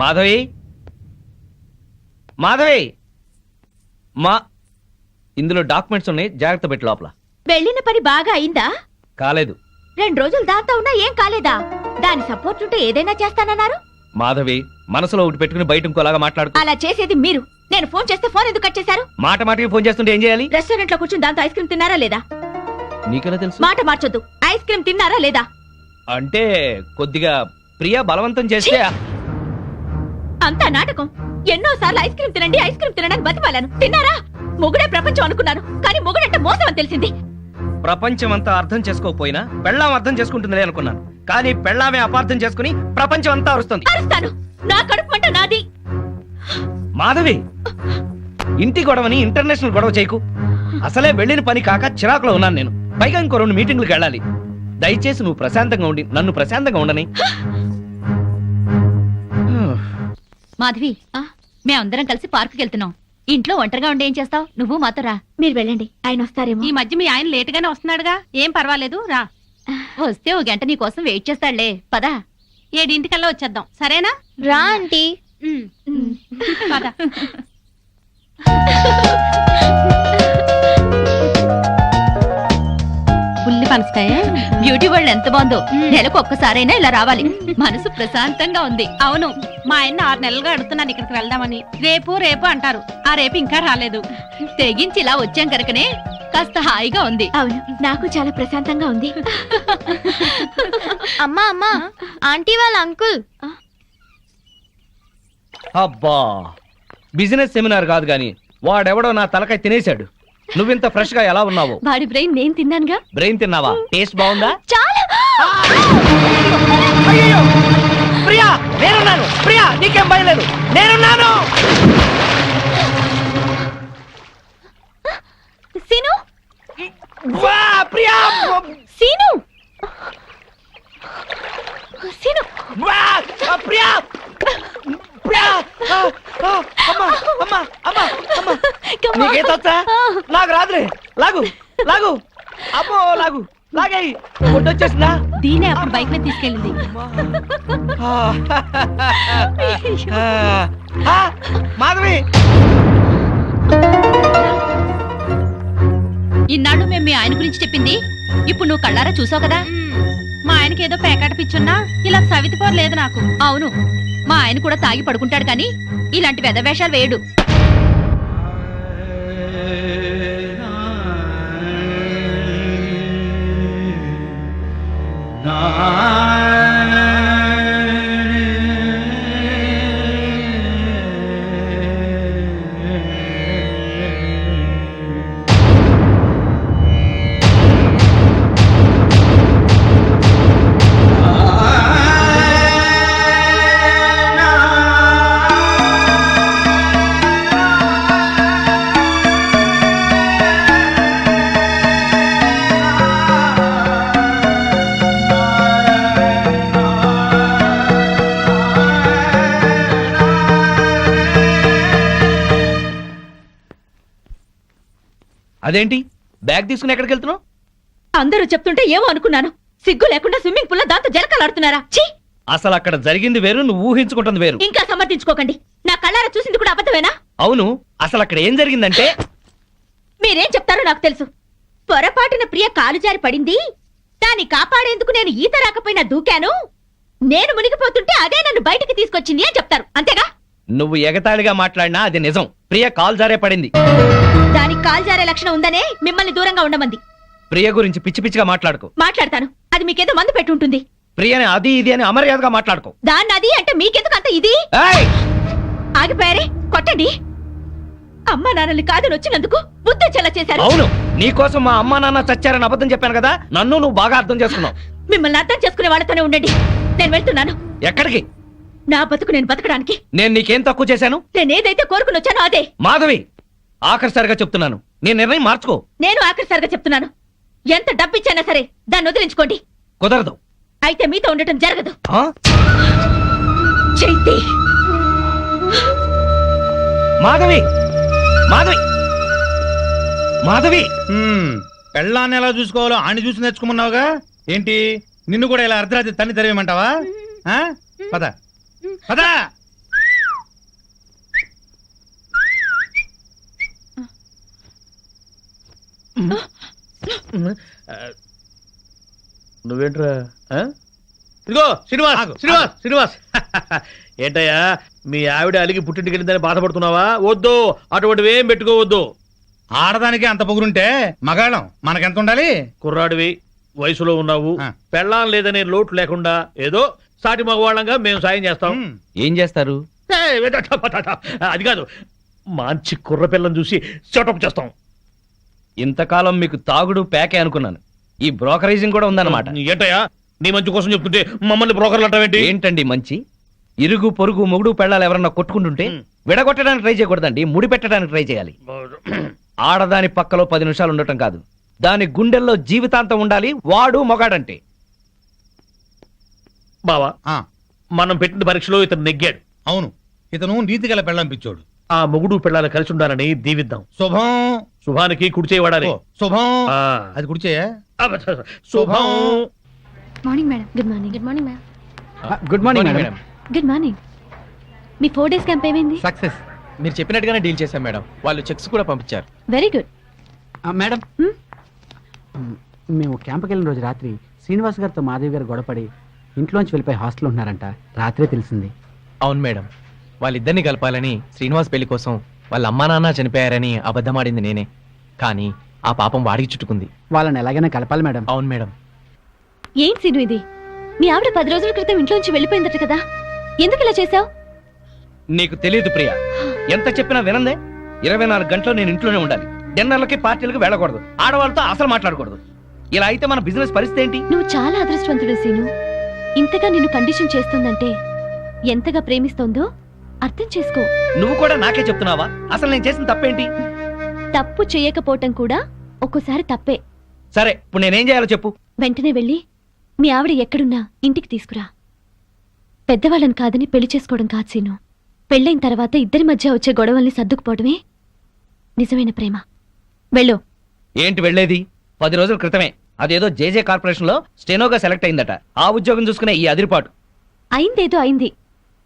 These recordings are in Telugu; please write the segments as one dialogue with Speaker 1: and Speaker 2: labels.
Speaker 1: మాధవి మాధవి మా ఇందులో డాక్యుమెంట్స్ ఉన్నాయి, జాగ్రత్త పెట్టి లోపల.
Speaker 2: వెళ్ళిన పని బాగా అయిందా?
Speaker 1: కాలేదు.
Speaker 2: 2 రోజులు దాంతో ఉన్నా ఏం కాలేదా? దాని సపోర్ట్ ఉంటే ఏదైనా చేస్తానన్నారు.
Speaker 1: మాధవి మనసులో ఒకటి పెట్టుకుని బయట ఇంకోలాగా మాట్లాడు.
Speaker 2: అలా చేసేది మీరు. నేను ఫోన్ చేస్తే ఫోన్ ఎందుకు కట్ చేశారు?
Speaker 1: మాట మాటకి ఫోన్ చేస్తుంటే ఏం చేయాలి?
Speaker 2: రెస్టారెంట్ లో కూర్చుని దాంతో ఐస్ క్రీమ్ తిన్నారా లేదా?
Speaker 1: నీకెలా తెలుసు?
Speaker 2: మాట మార్చొద్దు. ఐస్ క్రీమ్ తిన్నారా లేదా?
Speaker 1: అంటే కొద్దిగా ప్రియా బలవంతం చేస్తే.
Speaker 2: అంతా నాటకం. ఎన్నోసార్లు ఐస్ క్రీమ్ తినండి ఐస్ క్రీమ్ తినడానికి బతిమాలను. తిన్నారా? మొగుడే ప్రపంచం అనుకున్నాను, కానీ మొగుడంటే మోసం అని తెలిసింది.
Speaker 1: ప్రపంచం అంతా అర్థం చేసుకోకపోయినా పెళ్ళాం అర్థం చేసుకుంటుందిలే అనుకున్నాను, కానీ పెళ్ళామే అపార్థం చేసుకుని ప్రపంచం అంతా అరుస్తుంది.
Speaker 2: అరుస్తాను. నా కడుపు మంట నాది.
Speaker 1: మాధవి ఇంటి గొడవని ఇంటర్నేషనల్ గొడవ చేయకు. అసలే వెళ్ళిన పని కాక చిరాకులో ఉన్నాను నేను. పైగా ఇంకో 2 మీటింగ్లకు వెళ్ళాలి. దయచేసి నువ్వు ప్రశాంతంగా ఉండి నన్ను ప్రశాంతంగా ఉండని.
Speaker 2: మాధవి, మేమందరం కలిసి పార్కుకి వెళ్తున్నాం. ఇంట్లో ఒంటరిగా ఉండి ఏం చేస్తావు? నువ్వు మాతో రా. మీరు వెళ్ళండి, ఆయన వస్తారేమో.
Speaker 3: ఈ మధ్య మీ ఆయన లేటుగానే వస్తున్నాడుగా, ఏం పర్వాలేదు రా.
Speaker 2: వస్తే 1 గంట నీ కోసం వెయిట్ చేస్తాడులే. పదా
Speaker 3: 7 వచ్చేద్దాం, సరేనా?
Speaker 2: రా ఆంటీ.
Speaker 3: పద. పుల్లి పనసకాయ
Speaker 2: బ్యూటీ వరల్డ్ ఎంత బాగుందో. నెలకు ఒక్కసారైనా ఇలా రావాలి. మనసు ప్రశాంతంగా ఉంది.
Speaker 3: అవును, మా ఆయన 6 నెలలుగా అడుగుతున్నాను ఇక్కడికి వెళ్దామని. రేపు రేపు అంటారు, ఆ రేపు ఇంకా రాలేదు.
Speaker 2: తెగించి ఇలా వచ్చాం కనుకనే కాస్త హాయిగా ఉంది. అవును, నాకు చాలా ప్రశాంతంగా ఉంది.
Speaker 4: అమ్మా అమ్మా, ఆంటీ వాళ్ళ అంకుల్.
Speaker 1: అబ్బా, బిజినెస్ సెమినార్ కాదు గాని వాడెవడో నా తలకాయ తినేశాడు. నువ్వింత ఫ్రెష్ గా ఎలా ఉన్నావు?
Speaker 2: వాడి బ్రెయిన్ నేను తిన్నానుగా.
Speaker 1: బ్రెయిన్ తిన్నావా? టేస్ట్ బాగుందా?
Speaker 2: చాలా.
Speaker 1: అయ్యో ప్రియా, నేనున్నాను. ప్రియా నీకేం భయం లేదు, నేనున్నాను.
Speaker 2: సీను,
Speaker 1: వా ప్రియా,
Speaker 2: సీను, సీను,
Speaker 1: వా ప్రియా, ప్రియా. అమ్మా అమ్మా అమ్మా అమ్మా, నీకేతొచ్చా? నాకు రాదులే. లాగు లాగు, అమ్మో లాగు, లాగాయి. వచ్చేసిందా?
Speaker 3: దీనే అప్పుడు బైక్ మీద తీసుకెళ్ళింది.
Speaker 1: మాధవి,
Speaker 2: ఇన్నాళ్ళు మేము మీ ఆయన గురించి చెప్పింది ఇప్పుడు నువ్వు కళ్ళారా చూసావు కదా.
Speaker 3: మా ఆయనకి ఏదో పేకాట పిచ్చున్నా ఇలా సవితిపోరు లేదు నాకు.
Speaker 2: అవును, మా ఆయన కూడా తాగి పడుకుంటాడు, కానీ ఇలాంటి వెధవేషాలు వేయడు.
Speaker 1: అదేంటి బ్యాగ్ తీసుకుని ఎక్కడికి వెళ్తున్నావు?
Speaker 2: అందరూ చెప్తుంటే ఏమో అనుకున్నాను. సిగ్గు లేకుండా స్విమ్మింగ్ పూల్ లో దాంతో జలకలాడుతున్నారా? ఛీ!
Speaker 1: అసలు అక్కడ జరిగింది వేరు, నువ్వు ఊహించుకుంటుంది వేరు.
Speaker 2: ఇంకా సమర్థించుకోకండి. నా కళ్ళారా చూసింది కూడా అబద్ధమేనా?
Speaker 1: అవును, అసలు అక్కడ ఏం జరిగిందంటే.
Speaker 2: మీరేం చెప్తారో నాకు తెలుసు. పొరపాటున ప్రియ కాలు జారి పడింది. దాన్ని కాపాడేందుకు నేను ఈత రాకపోయినా దూకాను. నేను మునిగిపోతుంటే అదే నన్ను బయటికి తీసుకొచ్చింది అని చెప్తారు, అంతేగా?
Speaker 1: నువ్వు ఎగతాళిగా మాట్లాడినా అది నిజం. ప్రియ కాలు జారే పడింది.
Speaker 2: దానికి కాలు జారే లక్షణం ఉందనే మిమ్మల్ని దూరంగా ఉండమంది.
Speaker 1: ప్రియ గురించి పిచ్చి పిచ్చిగా మాట్లాడుకో.
Speaker 2: మాట్లాడతాను, అది మీకేదో మందు పెట్టి ఉంటుంది.
Speaker 1: ప్రియని అది ఇది అని అమర్యాదగా మాట్లాడుకో.
Speaker 2: దాన్ని అది అంటే మీకెందుకు అంత ఇది? ఆగిపోయారే, కొట్టండి. అమ్మా నాన్నల్ని కాదని వచ్చినందుకు బుద్ధి చెల్ల చేశారు.
Speaker 1: అవును, నీకోసం మా అమ్మా నాన్న చచ్చారని అబద్ధం చెప్పాను కదా, నన్ను నువ్వు బాగా అర్థం చేసుకున్నావు.
Speaker 2: మిమ్మల్ని అర్థం చేసుకునే వాళ్ళతోనే ఉండండి. నేను వెళ్తున్నాను.
Speaker 1: ఎక్కడికి?
Speaker 2: నా బతుకు నేను బతకడానికి.
Speaker 1: నేను నీకేం తక్కువ చేశాను?
Speaker 2: నేనేదైతే కోరుకుని వచ్చానో అదే.
Speaker 1: మాధవి, ఆఖరిసారిగా చెప్తున్నాను, నీ నిర్ణయం మార్చుకో.
Speaker 2: నేను ఆఖరిసారిగా చెప్తున్నాను, ఎంత డబ్బిచ్చైనా సరే దాన్ని వదిలించుకోండి.
Speaker 1: కుదరదు.
Speaker 2: అయితే మీతో ఉండటం జరగదు.
Speaker 1: మాధవి, మాధవి, మాధవి.
Speaker 5: పెళ్ళాన్ని ఎలా చూసుకోవాలో ఆని చూసి నేర్చుకోమన్నావుగా. ఏంటి నిన్ను కూడా ఇలా అర్ధరాత్రి తన్ని తెరవేయమంటావా? పద పద.
Speaker 1: నువ్వేంట్రా ఇదిగో శ్రీనివాస్
Speaker 5: ఆగు,
Speaker 1: శ్రీనివాస్ శ్రీనివాస్ ఏంటయ్యా మీ ఆవిడ అలిగి పుట్టింటికి వెళ్ళిందని బాధపడుతున్నావా? వద్దు, అటువంటివి ఏం పెట్టుకోవద్దు.
Speaker 5: ఆడదానికి అంత పొగురుంటే మగాళ్ళం మనకెంత ఉండాలి?
Speaker 1: కుర్రాడివి, వయసులో ఉన్నావు,
Speaker 5: ఆ.
Speaker 1: పెళ్ళాం లేదనే లోటు లేకుండా ఏదో సాటి మగవాళ్ళంగా మేము సాయం చేస్తాం.
Speaker 6: ఏం చేస్తారు?
Speaker 1: అది కాదు, మంచి కుర్ర పిల్లని చూసి సెటప్ చేస్తాం. ఇంతకాలం మీకు తాగుడు ప్యాకే అనుకున్నాను, ఈ బ్రోకరైజింగ్ కూడా ఉందన్నమాట. ఏంటయ్యా నీ మంచి కోసం చెప్తుంటే మమ్మల్ని బ్రోకర్లు అంటావేంటి? ఏంటండి మంచి? ఇరుగు పొరుగు మొగుడు పెళ్ళాలు ఎవరన్నా కొట్టుకుంటుంటే విడగొట్టడానికి ట్రై చేయకూడదండి, ముడి పెట్టడానికి ట్రై చేయాలి. ఆడదాని పక్కలో 10 నిమిషాలు ఉండటం కాదు, దాని గుండెల్లో జీవితాంతం ఉండాలి. వాడు మొగాడంటే. బావా,
Speaker 5: ఆ,
Speaker 1: మనం పెట్టిన పరీక్షలో ఇతను నెగ్గాడు.
Speaker 5: అవును, ఇతను నీతి గల పెళ్ళంపించోడు.
Speaker 1: ఆ మొగుడు పిల్లలు కలిసి ఉండాలని దీవిద్దాం.
Speaker 5: శుభం.
Speaker 1: శుభానికి కుడి చేయి వాడాలి.
Speaker 5: ఓ, శుభం.
Speaker 1: ఆ.
Speaker 5: అది కుడిచేయా?
Speaker 1: శుభం.
Speaker 2: Morning madam. Good morning. Good morning ma'am.
Speaker 6: Good morning madam.
Speaker 2: Good morning. మీ 4 డేస్ క్యాంప్ ఏమైంది?
Speaker 6: సక్సెస్. మీరు చెప్పినట్టుగానే డీల్ చేశాం మేడం. వాళ్ళు చెక్స్ కూడా పంపించారు.
Speaker 2: Very good.
Speaker 7: మేడం మేము క్యాంప్కి వెళ్ళిన రోజు రాత్రి శ్రీనివాస్ గారితో మాధవి గారు గొడవపడి ఇంట్లోంచి వెళ్ళిపోయి హాస్టల్లో ఉన్నారంట. రాత్రే తెలిసింది.
Speaker 6: అవును మేడం, వాళ్ళిద్దరిని కలపాలని శ్రీనివాస్ పెళ్లి కోసం వాళ్ళ అమ్మా నాన్న చనిపోయారని అబద్ధమాడింది నేనే. కానీ ఆ పాపం వాడికి చుట్టుకుంది.
Speaker 7: వాళ్ళని ఎలాగైనా కలపాలి మేడం.
Speaker 6: అవును మేడం.
Speaker 2: ఏం సీను ఇది? మీ ఆవిడ 10 రోజుల క్రితం ఇంట్లోంచి వెళ్ళిపోయిందట కదా, ఎందుకు ఇలా చేసావు?
Speaker 1: నీకు తెలియదు ప్రియా, ఎంత చెప్పినా వినందే. 24 గంటలు నేను ఇంట్లోనే ఉండాలి. డిన్నర్లకి పార్టీలకు వెళ్ళకూడదు, ఆడవాళ్ళతో అసలు మాట్లాడకూడదు. ఇలా అయితే మన బిజినెస్ పరిస్థితి ఏంటి?
Speaker 2: నువ్వు చాలా అదృష్టవంతుడు సీను. ఇంతగా నిన్ను కండిషన్ చేస్తుందంటే ఎంతగా ప్రేమిస్తోందో అర్థం చేసుకో.
Speaker 1: నువ్వు కూడా నాకే చెప్తున్నావా? అసలు నేను చేసిన తప్పేంటి?
Speaker 2: తప్పు చేయకపోవటం కూడా ఒక్కోసారి తప్పే.
Speaker 1: సరే, ఇప్పుడు నేనేం చేయాలో చెప్పు.
Speaker 2: వెంటనే వెళ్ళి మీ ఆవిడ ఎక్కడున్నా ఇంటికి తీసుకురా. పెద్దవాళ్ళని కాదని పెళ్లి చేసుకోవడం కాదు సీను. పెళ్ళైన తర్వాత ఇద్దరి మధ్య వచ్చే గొడవల్ని సర్దుకుపోవడమే నిజమైన ప్రేమ. వెళ్ళు.
Speaker 1: ఏంటి వెళ్ళేది? 10 రోజుల క్రితమే అదేదో జేజే కార్పొరేషన్ లో స్టెనోగా సెలెక్ట్ అయిందట. ఆ ఉద్యోగం చూసుకునే ఈ అదిరిపాటు.
Speaker 2: అయిందేదో అయింది.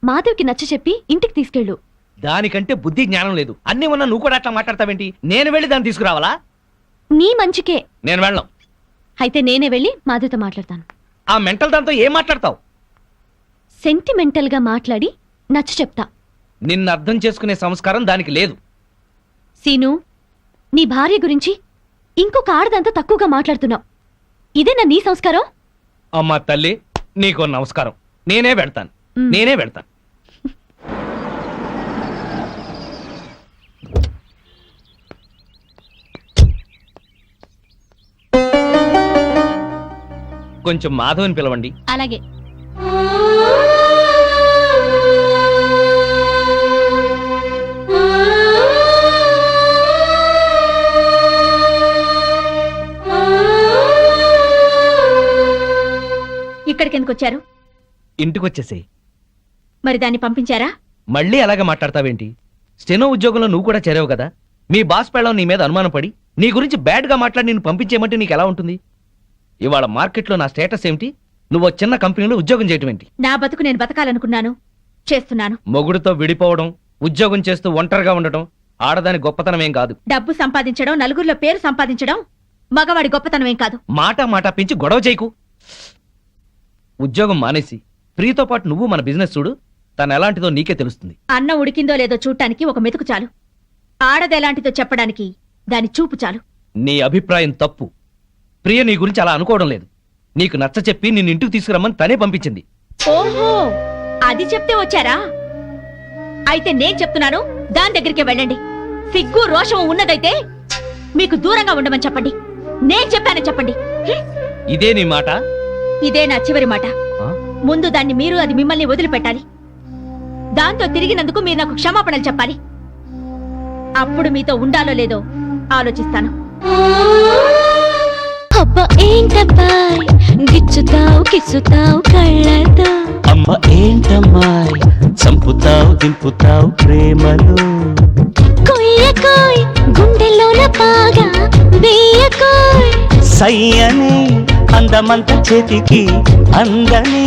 Speaker 2: మాధవ్కి నచ్చ చెప్పి ఇంటికి తీసుకెళ్ళు.
Speaker 1: దానికంటే బుద్ధి జ్ఞానం లేదు. అన్ని ఉన్నా నువ్వు కూడా అట్లా మాట్లాడతావేంటి? నేను వెళ్ళి దాన్ని తీసుకురావాలా?
Speaker 2: నీ మంచికే.
Speaker 1: నేను వెళ్ళను.
Speaker 2: అయితే నేనే వెళ్ళి మాధవ్తో మాట్లాడతాను.
Speaker 1: ఆ మెంటల్ దాంతో ఏం మాట్లాడతావు?
Speaker 2: సెంటిమెంటల్ గా మాట్లాడి నచ్చ చెప్తా.
Speaker 1: నిన్ను అర్థం చేసుకునే సంస్కారం దానికి లేదు.
Speaker 2: సీను, నీ భార్య గురించి ఇంకొక ఆడదంతా తక్కువగా మాట్లాడుతున్నావు. ఇదేనా నీ సంస్కారం?
Speaker 1: అమ్మా తల్లి, నీకో నమస్కారం. నేనే వెళ్తాను. నేనే వెళ్తాను. కొంచెం మాధవని పిలవండి.
Speaker 2: అలాగే. ఇక్కడికి ఎందుకు వచ్చారు?
Speaker 1: ఇంటికి వచ్చేసేయ్.
Speaker 2: మరి దాన్ని పంపించారా?
Speaker 1: మళ్ళీ అలాగే మాట్లాడతావేంటి? స్టెనో ఉద్యోగంలో నువ్వు కూడా చేరావు కదా. మీ బాస్ పెళ్ళం నీ మీద అనుమానం పడి నీ గురించి బ్యాడ్ గా మాట్లాడి నిన్ను పంపించేయమంటే నీకు ఎలా ఉంటుంది? ఇవాళ మార్కెట్లో నా స్టేటస్ ఏమిటి? నువ్వు చిన్న కంపెనీలో ఉద్యోగం చేయటం ఏంటి?
Speaker 2: నా బతుకు నేను బతకాలనుకున్నాను, చేస్తున్నాను.
Speaker 1: మొగుడుతో విడిపోవడం, ఉద్యోగం చేస్తూ ఒంటరిగా ఉండటం ఆడదాని గొప్పతనం ఏం కాదు.
Speaker 2: డబ్బు సంపాదించడం, నలుగురిలో పేరు సంపాదించడం మగవాడి గొప్పతనం ఏం కాదు.
Speaker 1: మాట పెంచి గొడవ చేయకు. ఉద్యోగం మానేసి ప్రియతో పాటు నువ్వు మన బిజినెస్ చూడు. తను ఎలాంటిదో నీకే తెలుస్తుంది.
Speaker 2: అన్నం ఉడికిందో లేదో చూడటానికి ఒక మెతుకు చాలు. ఆడదెలాంటిదో చెప్పడానికి దాని చూపు చాలు.
Speaker 1: నీ అభిప్రాయం తప్పు. ప్రియ నీ గురించి అలా అనుకోవడం లేదు. నీకు నచ్చ చెప్పి నిన్ను ఇంటికి తీసుకురమ్మని తనే పంపించింది.
Speaker 2: ఓహో, అది చెప్తే వచ్చారా? అయితే నేను చెప్తున్నాను, దాని దగ్గరికి వెళ్ళండి. సిగ్గు రోషం ఉన్నదైతే మీకు దూరంగా ఉండమని చెప్పండి. నేను చెప్పానని చెప్పండి.
Speaker 1: ఇదే నీ మాట?
Speaker 2: ఇదే నా చివరి మాట.
Speaker 1: ఆ?
Speaker 2: ముందు దాన్ని మీరు, అది మిమ్మల్ని వదిలిపెట్టాలి. దాంతో తిరిగినందుకు మీరు నాకు క్షమాపణలు చెప్పాలి. అప్పుడు మీతో ఉండాలో లేదో ఆలోచిస్తాను.
Speaker 4: అబ్బా ఏంటబ్బాయ్ గిచ్చుతావు కిచ్చుతావు కళ్ళతో.
Speaker 8: అమ్మ ఏంటమ్మాయ్ చంపుతావు దింపుతావు ప్రేమలో.
Speaker 4: కొయ్యకోయ్ గుండెలోన పాగా వేయకోయ్.
Speaker 8: సయ్యని అందమంత చేతికి అందని.